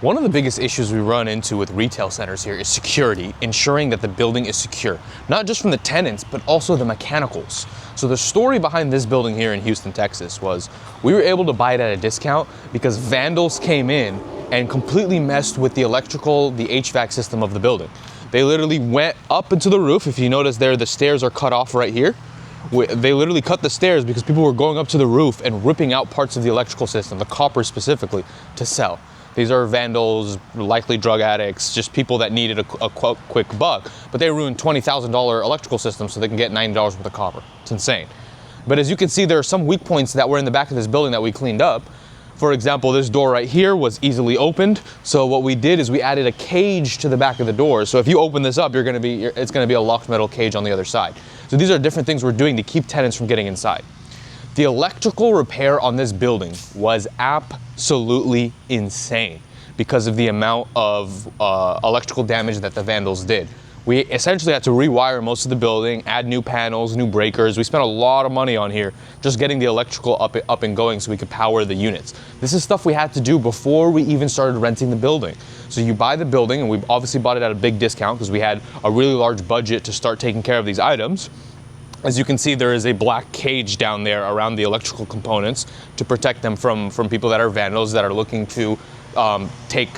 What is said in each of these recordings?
One of the biggest issues we run into with retail centers here is security, ensuring that the building is secure, not just from the tenants, but also the mechanicals. So the story behind this building here in Houston, Texas was we were able to buy it at a discount because vandals came in and completely messed with the electrical, the HVAC system of the building. They literally went up into the roof. If you notice there, the stairs are cut off right here. They literally cut the stairs because people were going up to the roof and ripping out parts of the electrical system, the copper specifically, to sell. These are vandals, likely drug addicts, just people that needed a quick buck, but they ruined $20,000 electrical systems so they can get $90 worth of copper. It's insane. But as you can see, there are some weak points that were in the back of this building that we cleaned up. For example, this door right here was easily opened. So what we did is we added a cage to the back of the door. So if you open this up, it's gonna be a locked metal cage on the other side. So these are different things we're doing to keep tenants from getting inside. The electrical repair on this building was absolutely insane because of the amount of electrical damage that the vandals did. We essentially had to rewire most of the building, add new panels, new breakers. We spent a lot of money on here just getting the electrical up and going so we could power the units. This is stuff we had to do before we even started renting the building. So you buy the building, and we obviously bought it at a big discount because we had a really large budget to start taking care of these items. As you can see, there is a black cage down there around the electrical components to protect them from people that are vandals that are looking to take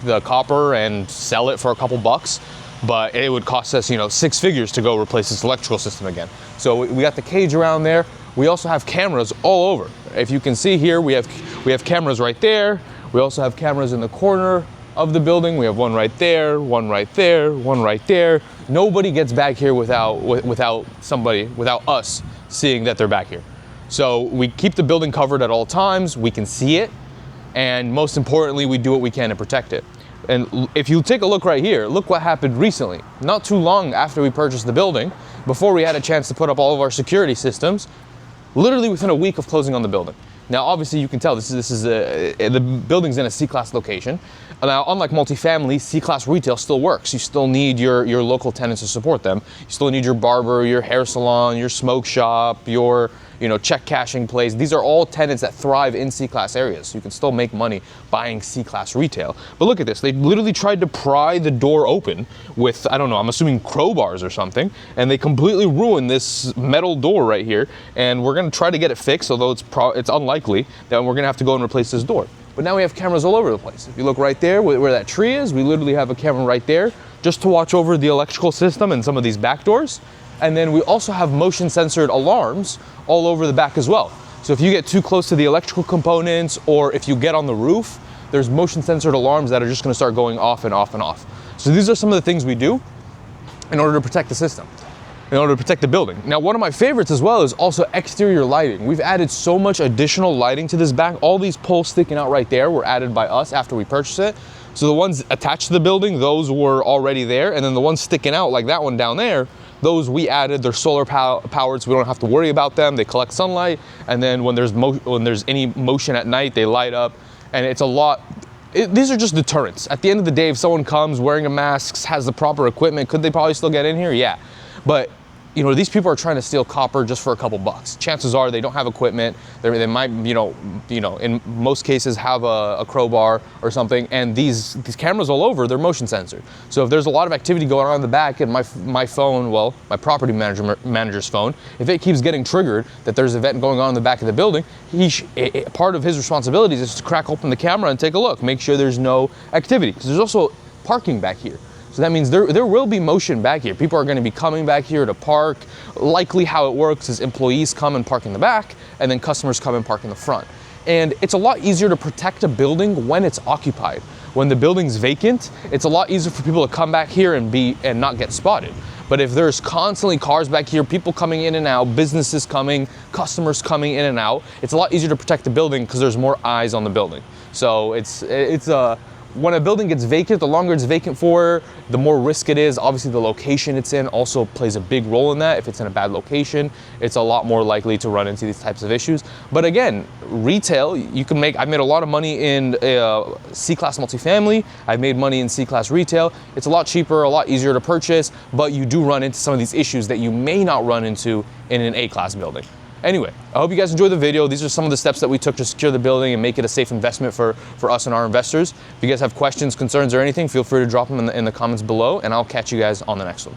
the copper and sell it for a couple bucks. But it would cost us, 6 figures to go replace this electrical system again. So we got the cage around there. We also have cameras all over. If you can see here, we have cameras right there. We also have cameras in the corner of the building. We have one right there, one right there, one right there. Nobody gets back here without us seeing that they're back here. So we keep the building covered at all times. We can see it. And most importantly, we do what we can to protect it. And if you take a look right here, look what happened recently. Not too long after we purchased the building, before we had a chance to put up all of our security systems, literally within a week of closing on the building. Now, obviously, you can tell the building's in a C-class location. Now, unlike multifamily, C-class retail still works. You still need your local tenants to support them. You still need your barber, your hair salon, your smoke shop, your check cashing place. These are all tenants that thrive in C-class areas. So you can still make money buying C-class retail. But look at this. They literally tried to pry the door open with, I don't know, I'm assuming crowbars or something. And they completely ruined this metal door right here. And we're going to try to get it fixed, although it's unlikely that we're going to have to go and replace this door. But now we have cameras all over the place. If you look right there where that tree is, we literally have a camera right there just to watch over the electrical system and some of these back doors. And then we also have motion censored alarms all over the back as well. So if you get too close to the electrical components, or if you get on the roof, there's motion censored alarms that are just gonna start going off and off and off. So these are some of the things we do in order to protect the system, in order to protect the building. Now, one of my favorites as well is also exterior lighting. We've added so much additional lighting to this back. All these poles sticking out right there were added by us after we purchased it. So the ones attached to the building, those were already there. And then the ones sticking out, like that one down there, those we added. They're solar powered, so we don't have to worry about them. They collect sunlight, and then when there's any motion at night, they light up. And it's a lot. These are just deterrents. At the end of the day, if someone comes wearing a mask, has the proper equipment, could they probably still get in here? Yeah, but these people are trying to steal copper just for a couple bucks. Chances are they don't have equipment. They might, in most cases have a crowbar or something. And these cameras all over, they're motion censored. So if there's a lot of activity going on in the back, and my phone, well, my property manager's phone, if it keeps getting triggered that there's an event going on in the back of the building, part of his responsibilities is to crack open the camera and take a look, make sure there's no activity. Because there's also parking back here. So that means there will be motion back here. People are going to be coming back here to park. Likely how it works is employees come and park in the back, and then customers come and park in the front. And it's a lot easier to protect a building when it's occupied. When the building's vacant, it's a lot easier for people to come back here and not get spotted. But if there's constantly cars back here, people coming in and out, businesses coming, customers coming in and out, it's a lot easier to protect the building because there's more eyes on the building. So when a building gets vacant, the longer it's vacant for, the more risk it is. Obviously, the location it's in also plays a big role in that. If it's in a bad location, it's a lot more likely to run into these types of issues. But again, retail, I've made a lot of money in C-class multifamily. I've made money in C-class retail. It's a lot cheaper, a lot easier to purchase, but you do run into some of these issues that you may not run into in an A-class building. Anyway, I hope you guys enjoyed the video. These are some of the steps that we took to secure the building and make it a safe investment for us and our investors. If you guys have questions, concerns, or anything, feel free to drop them in the comments below, and I'll catch you guys on the next one.